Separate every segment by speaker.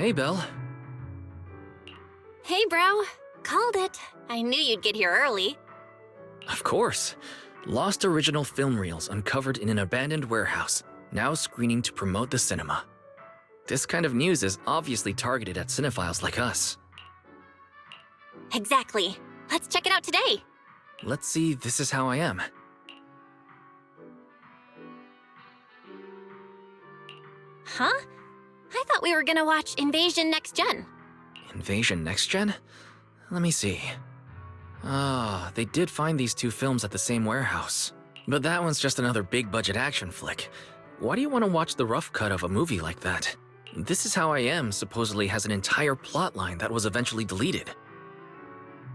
Speaker 1: Hey, Belle.
Speaker 2: Hey, bro. Called it. I knew you'd get here early.
Speaker 1: Of course. Lost original film reels uncovered in an abandoned warehouse, now screening to promote the cinema. This kind of news is obviously targeted at cinephiles like us.
Speaker 2: Exactly. Let's check it out today.
Speaker 1: Let's see, this is how I am.
Speaker 2: Huh? I thought we were gonna watch Invasion Next Gen.
Speaker 1: Invasion Next Gen? Let me see. Ah, they did find these two films at the same warehouse. But that one's just another big-budget action flick. Why do you want to watch the rough cut of a movie like that? This Is How I Am supposedly has an entire plotline that was eventually deleted.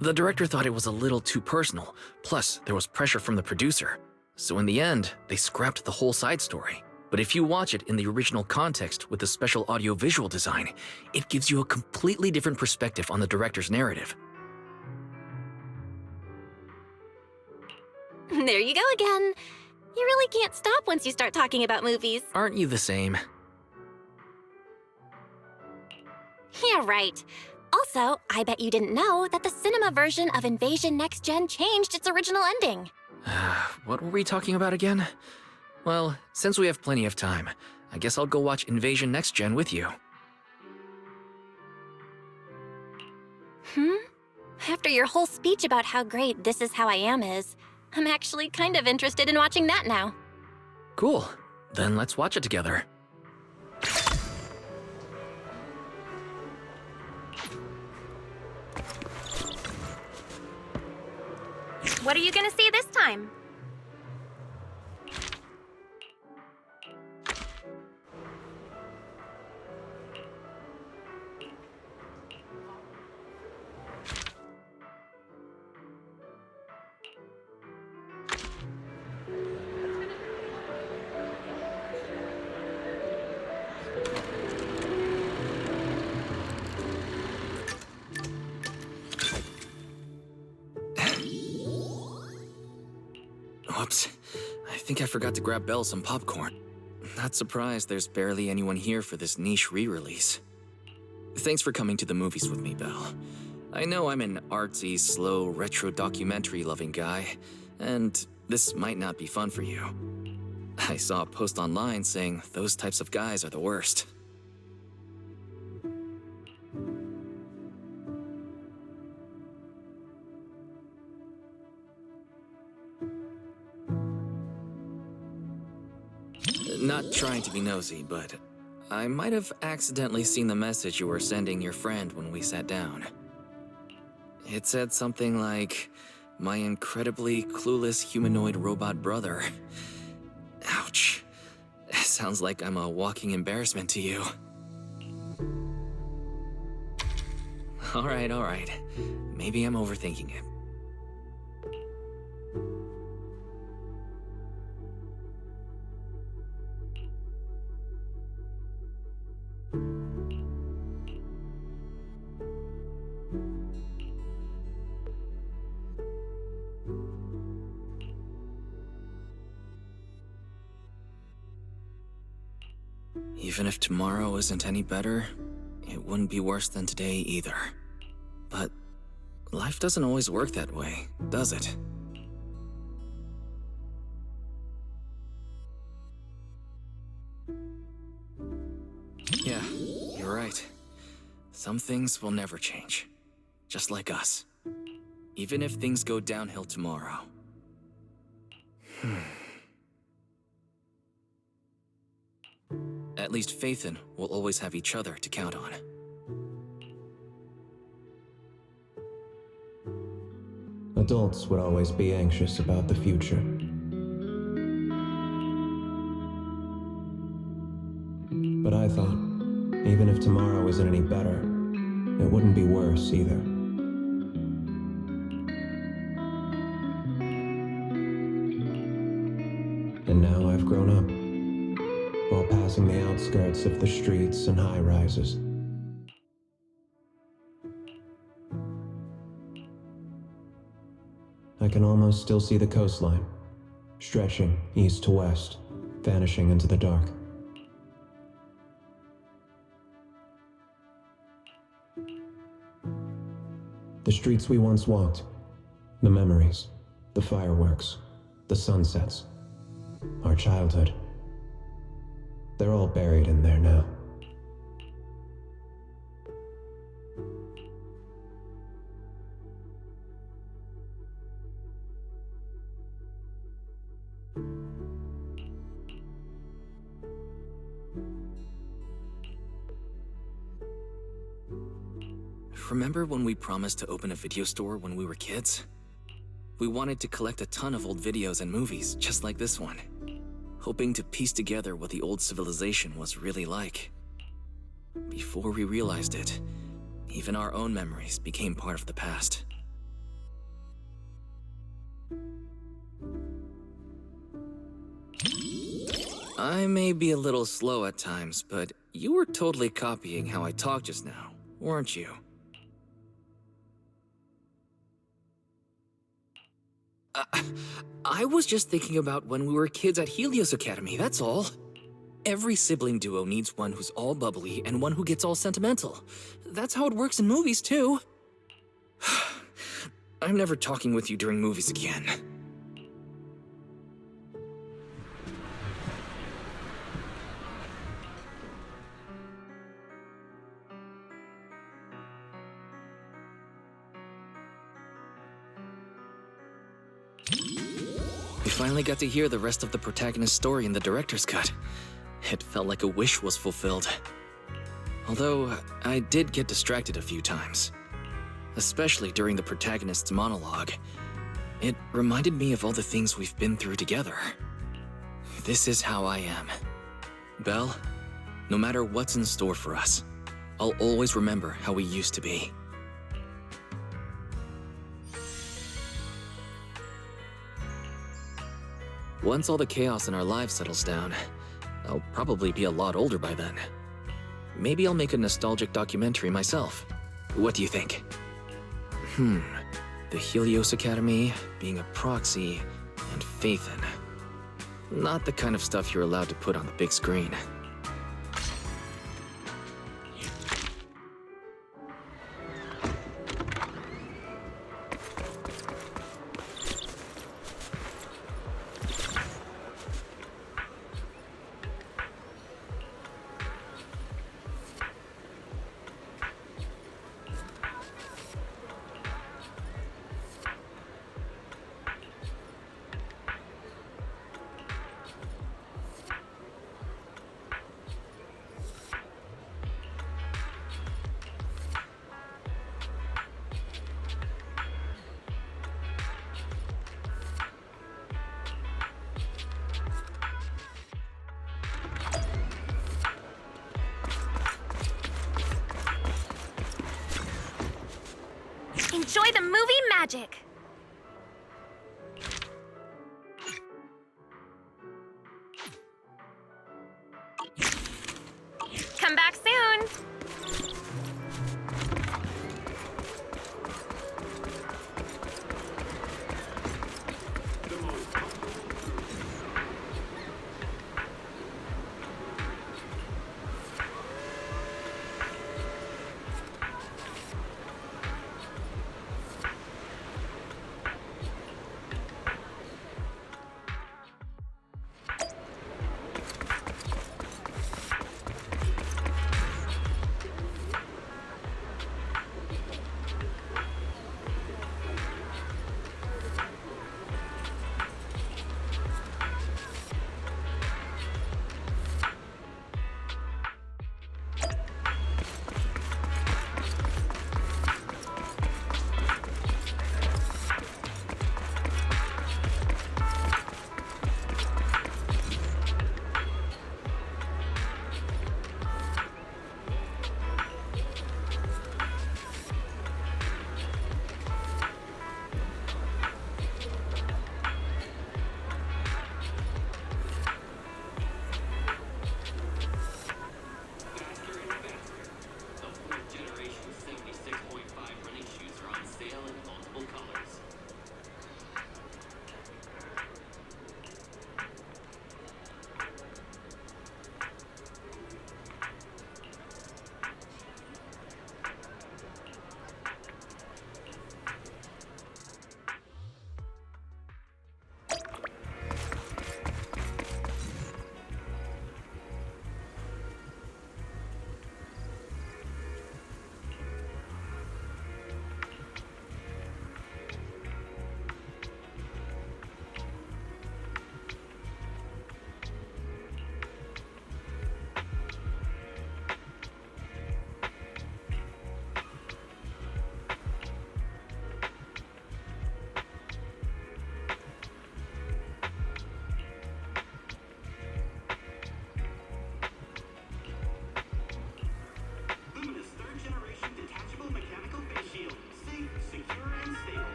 Speaker 1: The director thought it was a little too personal, plus there was pressure from the producer. So in the end, they scrapped the whole side story. But if you watch it in the original context with the special audio-visual design, it gives you a completely different perspective on the director's narrative.
Speaker 2: There you go again. You really can't stop once you start talking about movies.
Speaker 1: Aren't you the same?
Speaker 2: Yeah, right. Also, I bet you didn't know that the cinema version of Invasion Next Gen changed its original ending.
Speaker 1: What were we talking about again? Well, since we have plenty of time, I guess I'll go watch Invasion Next Gen with you.
Speaker 2: After your whole speech about how great This Is How I Am is, I'm actually kind of interested in watching that now.
Speaker 1: Cool. Then let's watch it together.
Speaker 2: What are you gonna see this time?
Speaker 1: Whoops. I think I forgot to grab Belle some popcorn. Not surprised there's barely anyone here for this niche re-release. Thanks for coming to the movies with me, Belle. I know I'm an artsy, slow, retro documentary-loving guy, and this might not be fun for you. I saw a post online saying those types of guys are the worst. Not trying to be nosy, but I might have accidentally seen the message you were sending your friend when we sat down. It said something like, "My incredibly clueless humanoid robot brother." Ouch. Sounds like I'm a walking embarrassment to you. All right. Maybe I'm overthinking it. Even if tomorrow isn't any better, it wouldn't be worse than today either. But life doesn't always work that way, does it? Yeah, you're right. Some things will never change. Just like us. Even if things go downhill tomorrow. At least Faithin will always have each other to count on.
Speaker 3: Adults would always be anxious about the future. But I thought, even if tomorrow isn't any better, it wouldn't be worse either. And now I've grown up, while passing the outskirts of the streets and high-rises. I can almost still see the coastline, stretching east to west, vanishing into the dark. The streets we once walked. The memories. The fireworks. The sunsets. Our childhood. They're all buried in there now.
Speaker 1: Remember when we promised to open a video store when we were kids? We wanted to collect a ton of old videos and movies, just like this one, hoping to piece together what the old civilization was really like. Before we realized it, even our own memories became part of the past. I may be a little slow at times, but you were totally copying how I talked just now, weren't you? I was just thinking about when we were kids at Helios Academy, that's all. Every sibling duo needs one who's all bubbly and one who gets all sentimental. That's how it works in movies, too. I'm never talking with you during movies again. We finally got to hear the rest of the protagonist's story in the director's cut. It felt like a wish was fulfilled. Although, I did get distracted a few times. Especially during the protagonist's monologue. It reminded me of all the things we've been through together. This is how I am. Belle, no matter what's in store for us, I'll always remember how we used to be. Once all the chaos in our lives settles down, I'll probably be a lot older by then. Maybe I'll make a nostalgic documentary myself. What do you think? The Helios Academy, being a proxy, and Faithin. Not the kind of stuff you're allowed to put on the big screen.
Speaker 2: Enjoy the movie magic! Come back soon!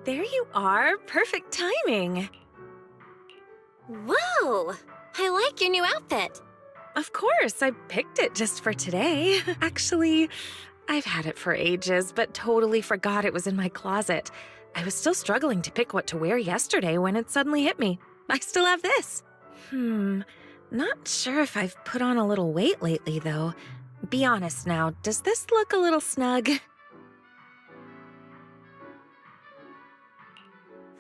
Speaker 4: there you are. Perfect timing.
Speaker 2: Whoa! I like your new outfit.
Speaker 4: Of course, I picked it just for today. Actually, I've had it for ages, but totally forgot it was in my closet. I was still struggling to pick what to wear yesterday when it suddenly hit me. I still have this. Not sure if I've put on a little weight lately, though. Be honest now, does this look a little snug?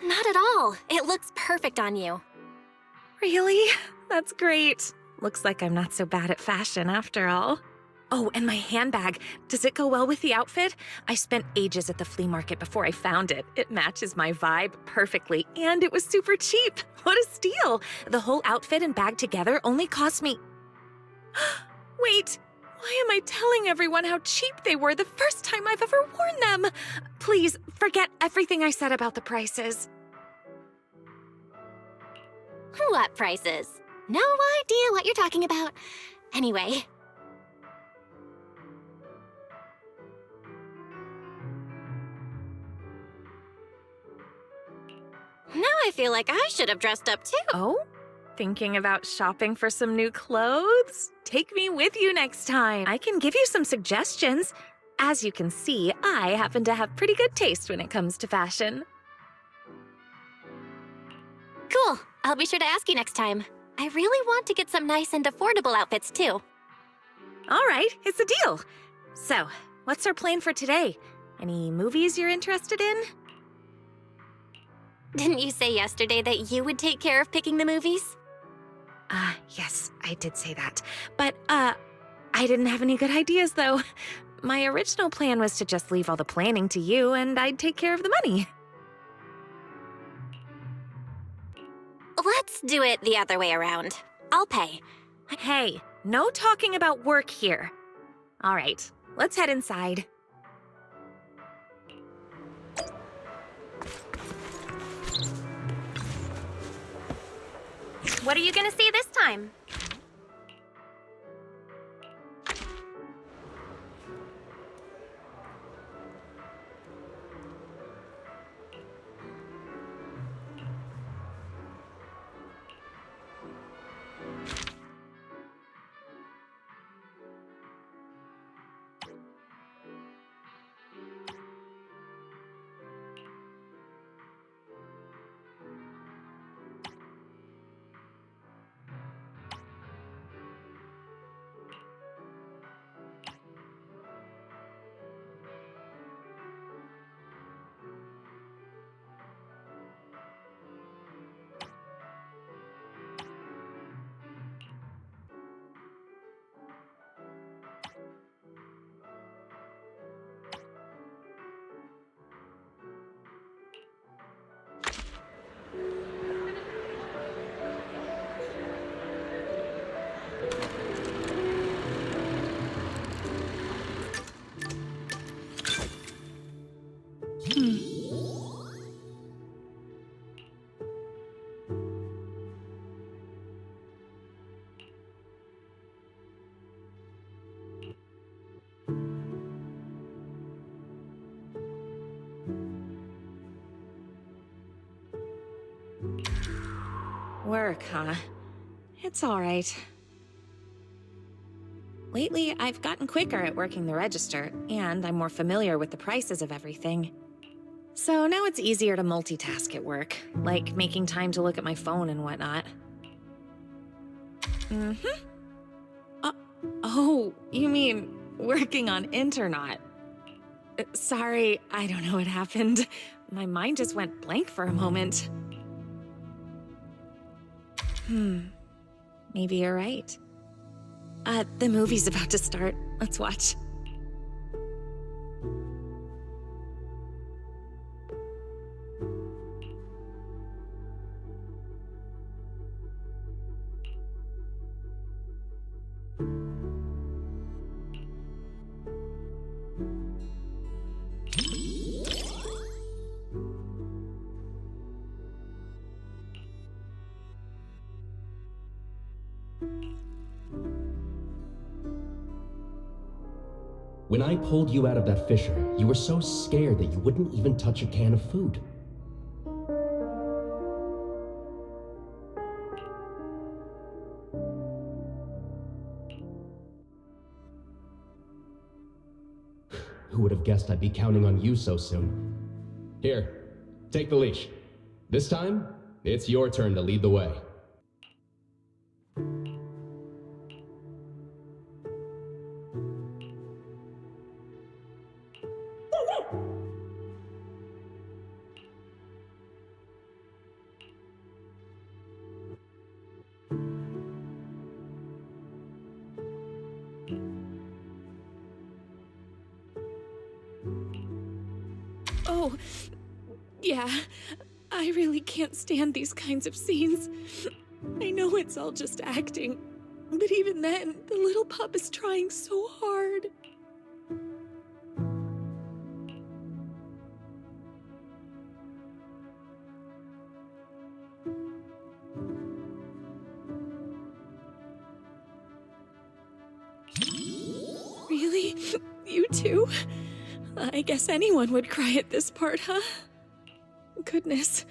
Speaker 2: Not at all. It looks perfect on you.
Speaker 4: Really? That's great. Looks like I'm not so bad at fashion after all. Oh, and my handbag. Does it go well with the outfit? I spent ages at the flea market before I found it. It matches my vibe perfectly, and it was super cheap. What a steal! The whole outfit and bag together only cost me... Wait, why am I telling everyone how cheap they were the first time I've ever worn them? Please, forget everything I said about the prices.
Speaker 2: What prices? No idea what you're talking about. Anyway. Now I feel like I should have dressed up too.
Speaker 4: Oh? Thinking about shopping for some new clothes? Take me with you next time. I can give you some suggestions. As you can see, I happen to have pretty good taste when it comes to fashion.
Speaker 2: Cool. I'll be sure to ask you next time. I really want to get some nice and affordable outfits too.
Speaker 4: All right, it's a deal. So, what's our plan for today? Any movies you're interested in?
Speaker 2: Didn't you say yesterday that you would take care of picking the movies?
Speaker 4: Yes, I did say that. But, I didn't have any good ideas, though. My original plan was to just leave all the planning to you, and I'd take care of the money.
Speaker 2: Let's do it the other way around. I'll pay.
Speaker 4: Hey, no talking about work here. All right, let's head inside.
Speaker 2: What are you gonna see this time?
Speaker 4: Work, huh? It's all right. Lately, I've gotten quicker at working the register, and I'm more familiar with the prices of everything. So now it's easier to multitask at work, like making time to look at my phone and whatnot. Oh, you mean working on Internaut? Sorry, I don't know what happened. My mind just went blank for a moment. Maybe you're right. The movie's about to start. Let's watch.
Speaker 5: When I pulled you out of that fissure, you were so scared that you wouldn't even touch a can of food. Who would have guessed I'd be counting on you so soon? Here, take the leash. This time, it's your turn to lead the way.
Speaker 4: Oh, yeah. I really can't stand these kinds of scenes. I know it's all just acting, but even then, the little pup is trying so hard. Really? You too? I guess anyone would cry at this part, huh? Goodness,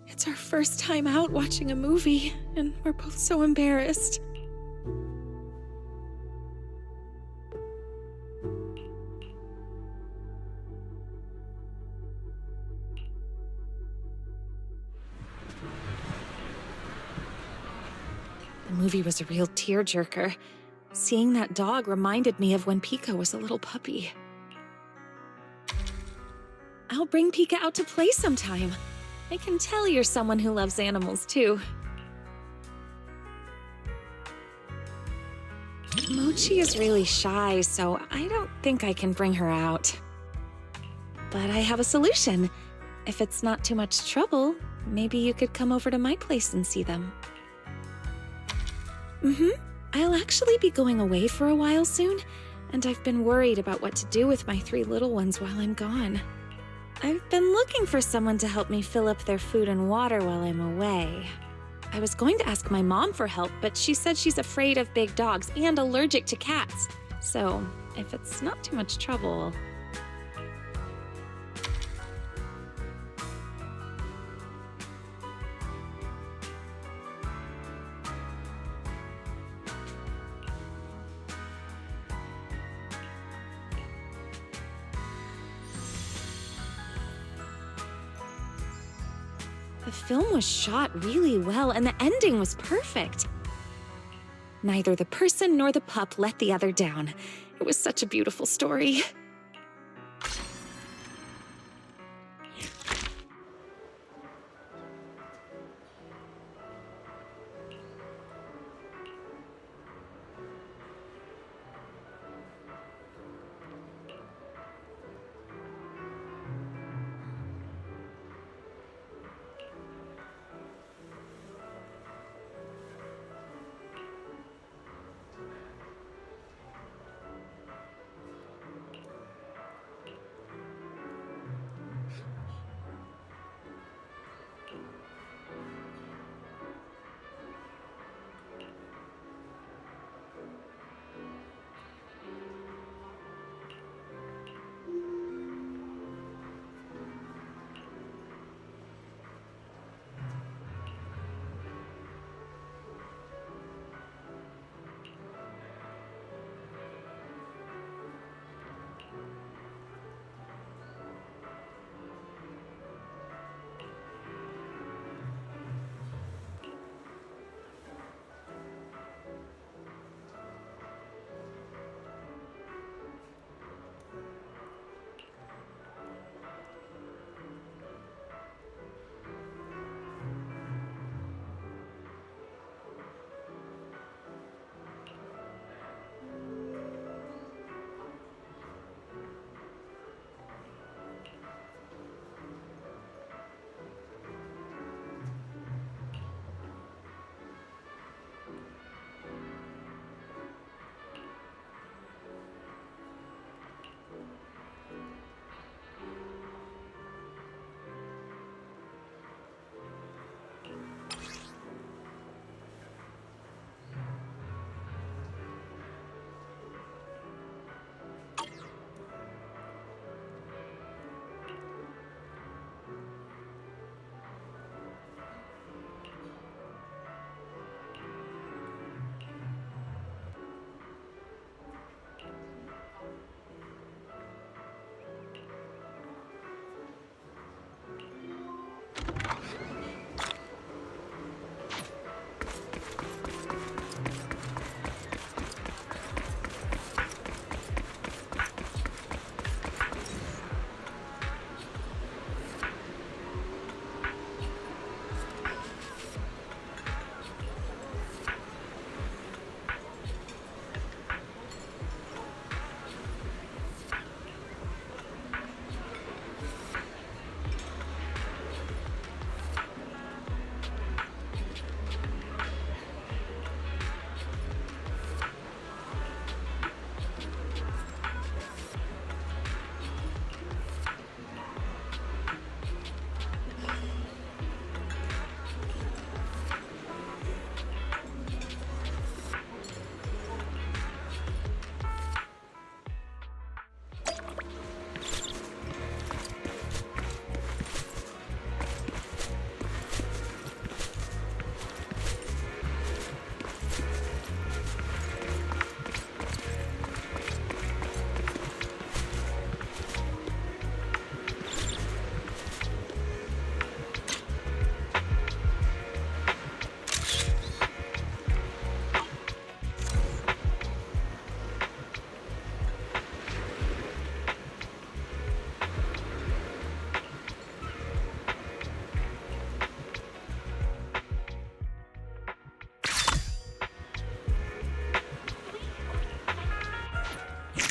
Speaker 4: it's our first time out watching a movie, and we're both so embarrassed. The movie was a real tearjerker. Seeing that dog reminded me of when Pika was a little puppy. I'll bring Pika out to play sometime. I can tell you're someone who loves animals, too. Mochi is really shy, so I don't think I can bring her out. But I have a solution. If it's not too much trouble, maybe you could come over to my place and see them. I'll actually be going away for a while soon, and I've been worried about what to do with my 3 little ones while I'm gone. I've been looking for someone to help me fill up their food and water while I'm away. I was going to ask my mom for help, but she said she's afraid of big dogs and allergic to cats. So, if it's not too much trouble... The film was shot really well, and the ending was perfect. Neither the person nor the pup let the other down. It was such a beautiful story.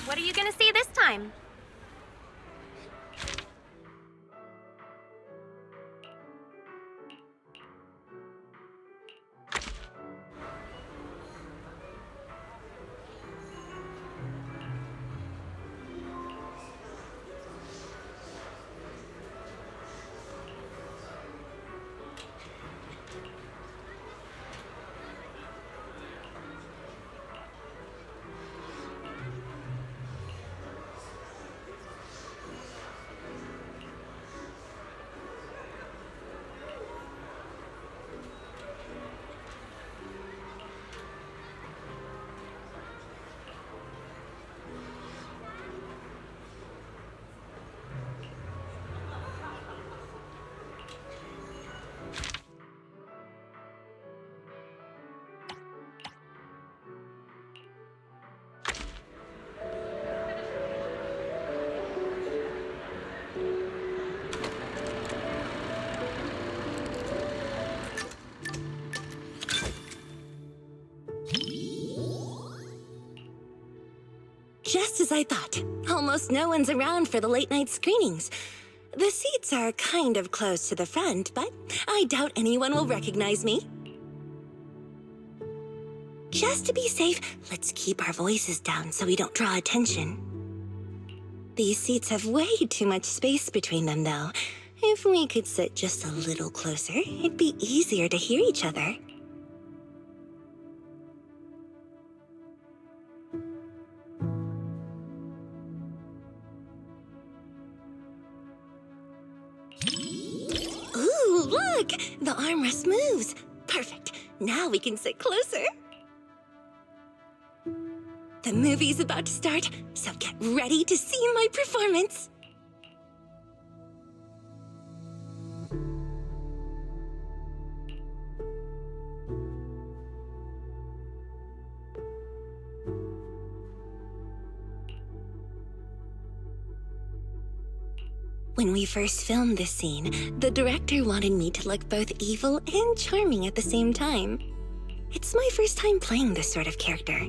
Speaker 4: What are you gonna see this time?
Speaker 6: Just as I thought. Almost no one's around for the late-night screenings. The seats are kind of close to the front, but I doubt anyone will recognize me. Just to be safe, let's keep our voices down so we don't draw attention. These seats have way too much space between them, though. If we could sit just a little closer, it'd be easier to hear each other. Ooh, look! The armrest moves. Perfect. Now we can sit closer. The movie's about to start, so get ready to see my performance. When we first filmed this scene, the director wanted me to look both evil and charming at the same time. It's my first time playing this sort of character.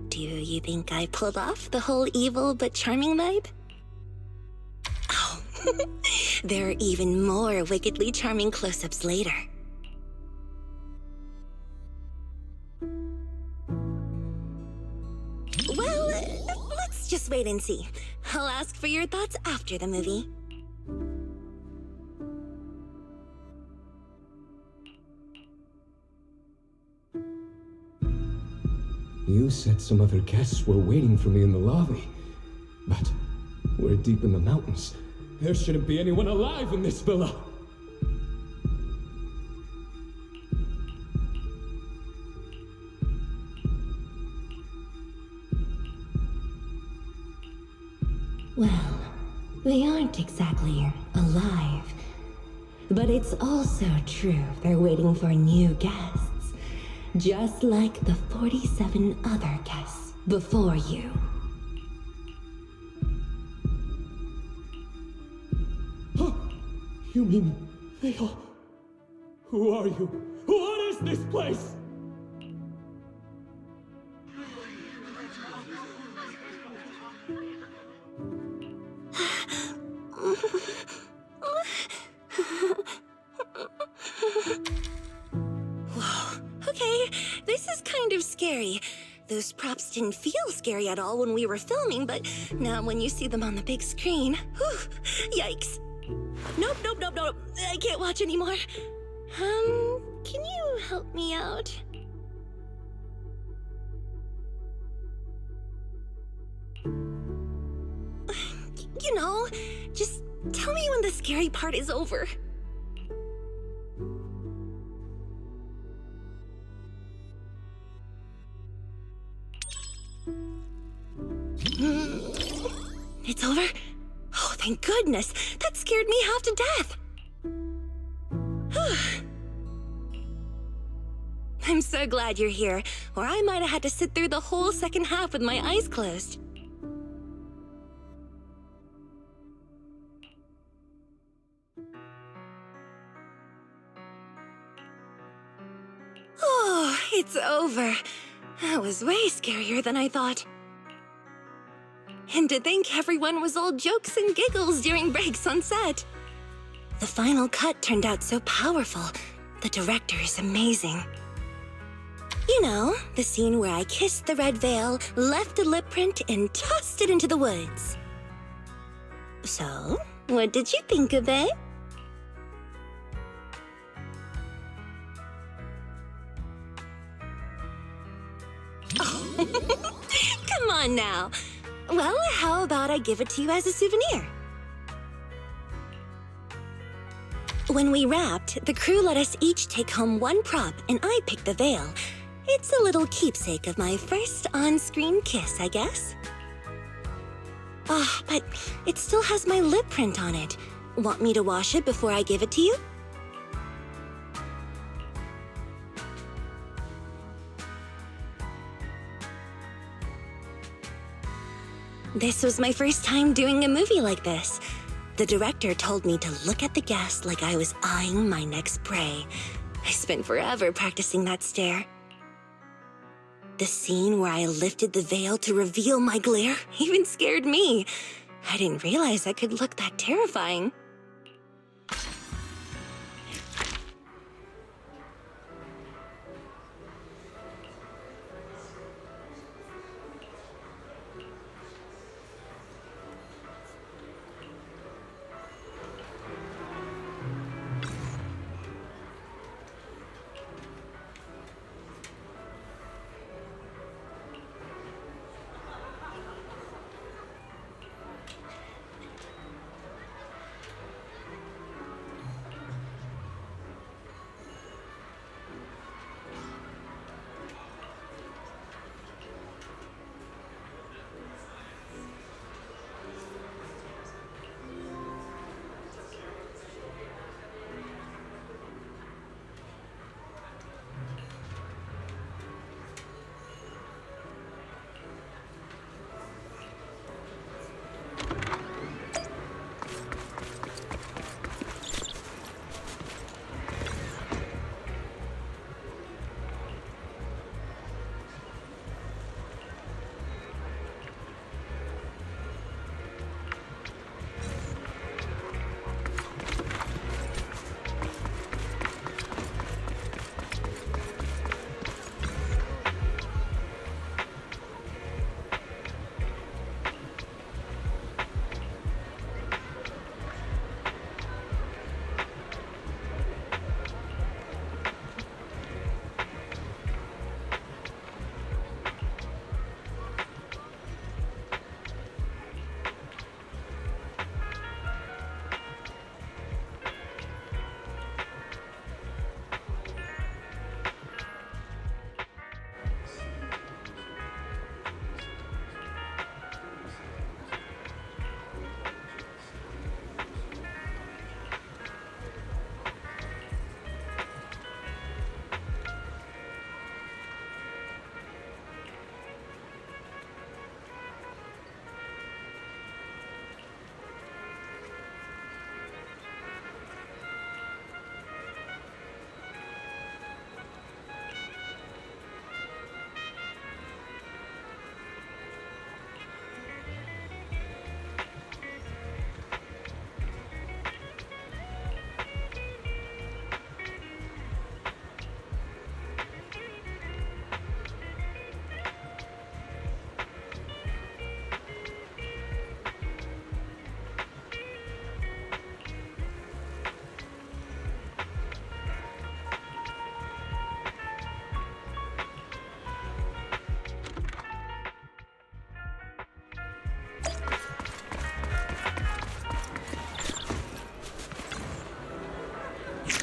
Speaker 6: Do you think I pulled off the whole evil but charming vibe? Oh, there are even more wickedly charming close-ups later. Well, let's just wait and see. I'll ask for your thoughts after the movie.
Speaker 3: You said some other guests were waiting for me in the lobby. But we're deep in the mountains. There shouldn't be anyone alive in this villa.
Speaker 6: Well, they aren't exactly alive. But it's also true they're waiting for new guests. Just like the 47 other guests before you.
Speaker 3: Huh? You mean they all... Who are you? What is this place?
Speaker 6: Okay, this is kind of scary. Those props didn't feel scary at all when we were filming, but now when you see them on the big screen, whew, yikes. Nope. I can't watch anymore. Can you help me out? You know, just tell me when the scary part is over. It's over? Oh, thank goodness. That scared me half to death. I'm so glad you're here, or I might have had to sit through the whole second half with my eyes closed. Oh, it's over. That was way scarier than I thought. And to think everyone was all jokes and giggles during breaks on set. The final cut turned out so powerful. The director is amazing. You know, the scene where I kissed the red veil, left a lip print, and tossed it into the woods. So, what did you think of it? Come on now. Well, how about I give it to you as a souvenir? When we wrapped, the crew let us each take home one prop, and I picked the veil. It's a little keepsake of my first on-screen kiss, I guess. Ah, but it still has my lip print on it. Want me to wash it before I give it to you? This was my first time doing a movie like this. The director told me to look at the guest like I was eyeing my next prey. I spent forever practicing that stare. The scene where I lifted the veil to reveal my glare even scared me. I didn't realize I could look that terrifying.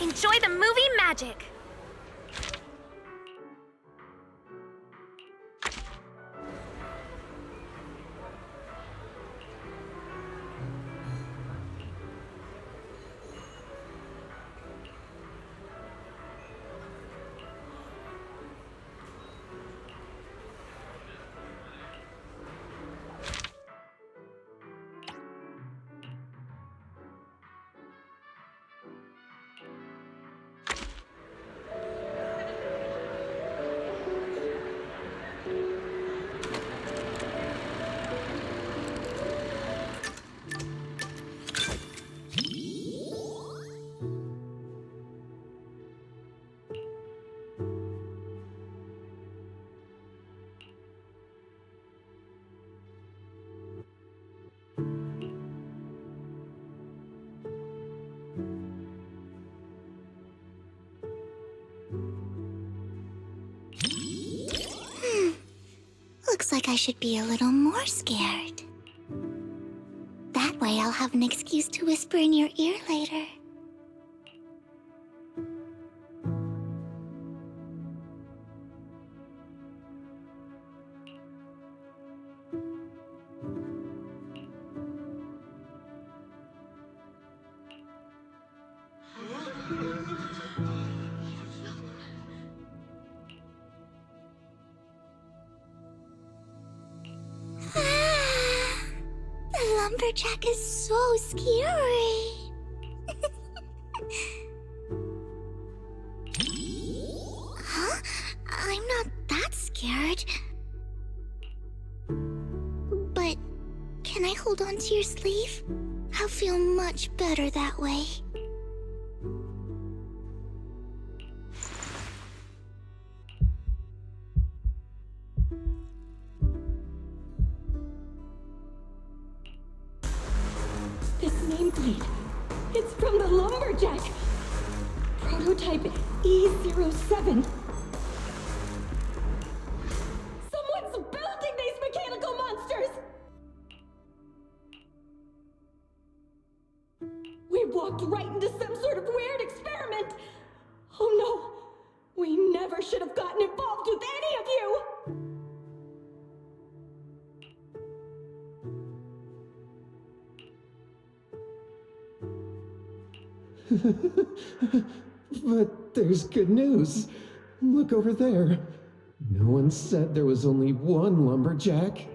Speaker 4: Enjoy the movie magic!
Speaker 7: Looks like I should be a little more scared. That way I'll have an excuse to whisper in your ear later. The lumberjack is so scary. Huh? I'm not that scared. But can I hold on to your sleeve? I'll feel much better that way.
Speaker 8: This nameplate, it's from the Lumberjack. Prototype E07. Someone's building these mechanical monsters! We walked right into some sort of weird experiment. Oh no, we never should have gotten involved with any of you!
Speaker 3: But there's good news. Look over there. No one said there was only one lumberjack.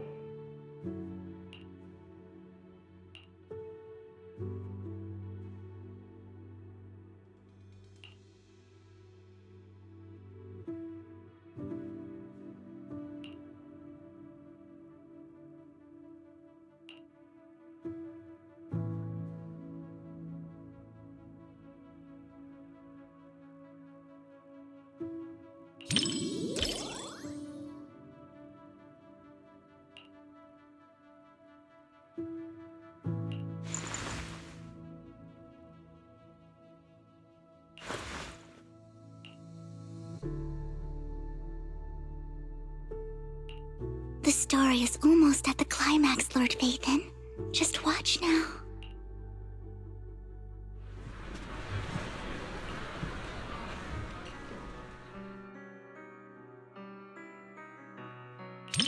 Speaker 7: The story is almost at the climax, Lord Vathan. Just watch now.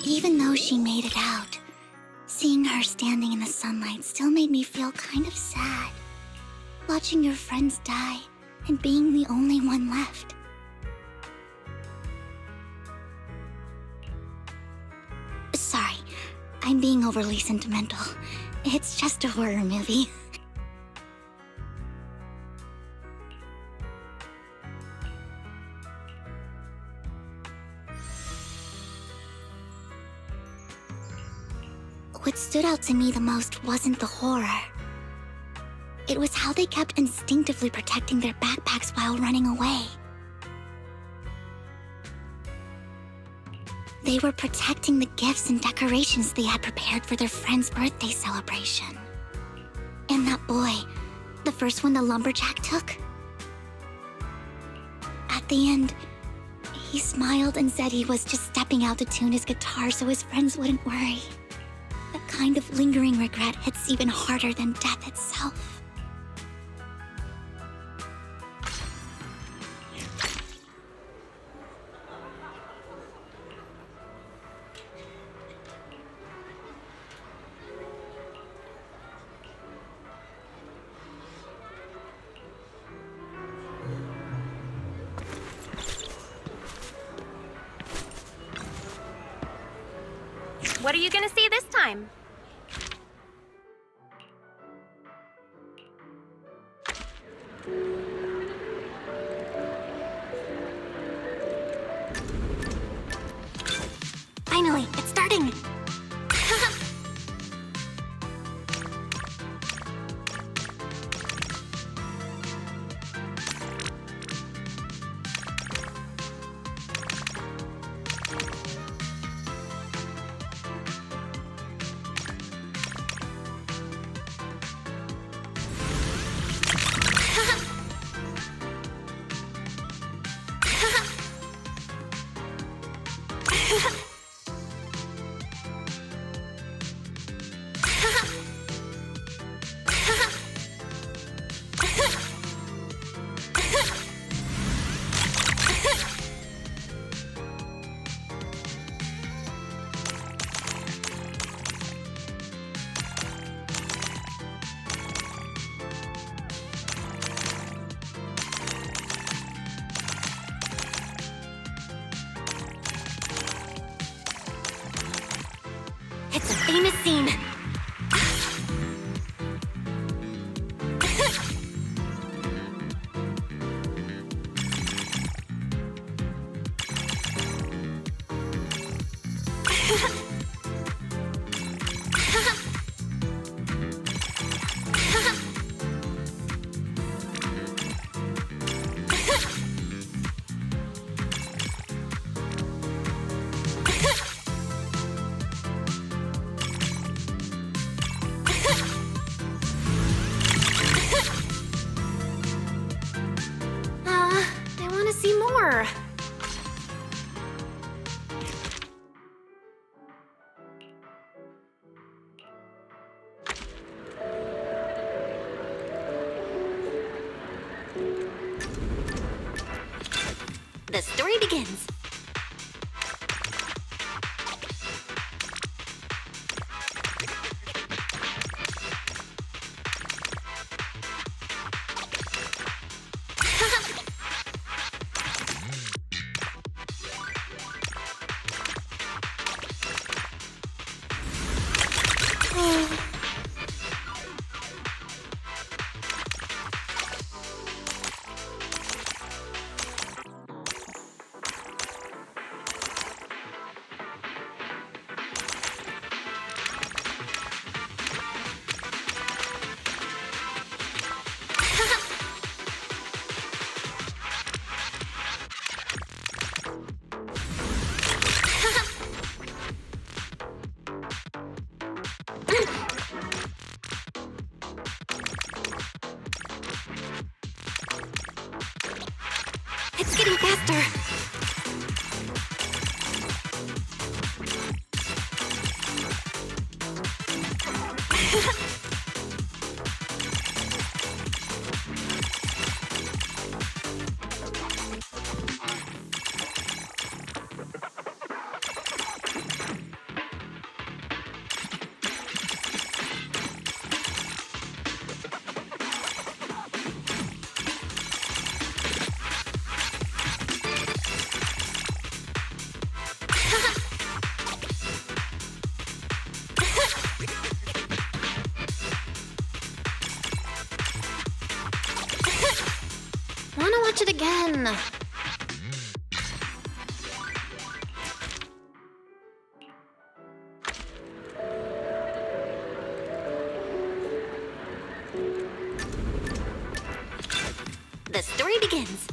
Speaker 7: Even though she made it out, seeing her standing in the sunlight still made me feel kind of sad. Watching your friends die and being the only one left. Sorry, I'm being overly sentimental. It's just a horror movie. What stood out to me the most wasn't the horror. It was how they kept instinctively protecting their backpacks while running away. They were protecting the gifts and decorations they had prepared for their friend's birthday celebration. And that boy, the first one the lumberjack took. At the end, he smiled and said he was just stepping out to tune his guitar so his friends wouldn't worry. That kind of lingering regret hits even harder than death itself.
Speaker 4: What are you gonna see this time?
Speaker 7: Finally, it's starting!
Speaker 2: famous scene. I want to see more. The story begins. It's getting faster. Wanna watch it again. The story begins.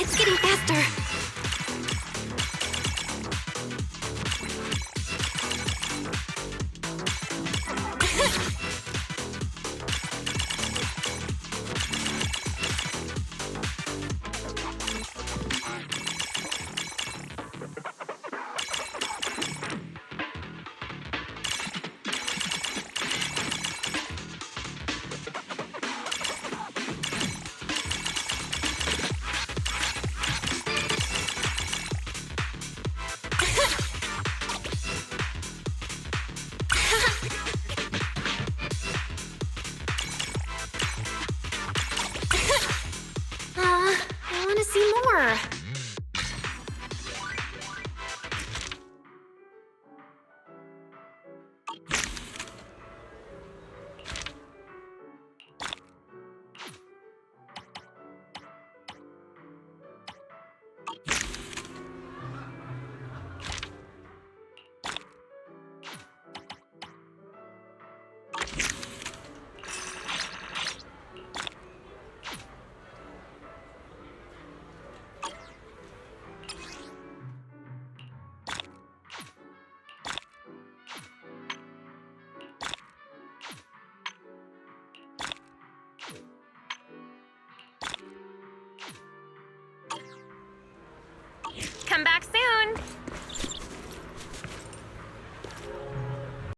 Speaker 2: It's getting faster. I want to see more.
Speaker 4: come back safe.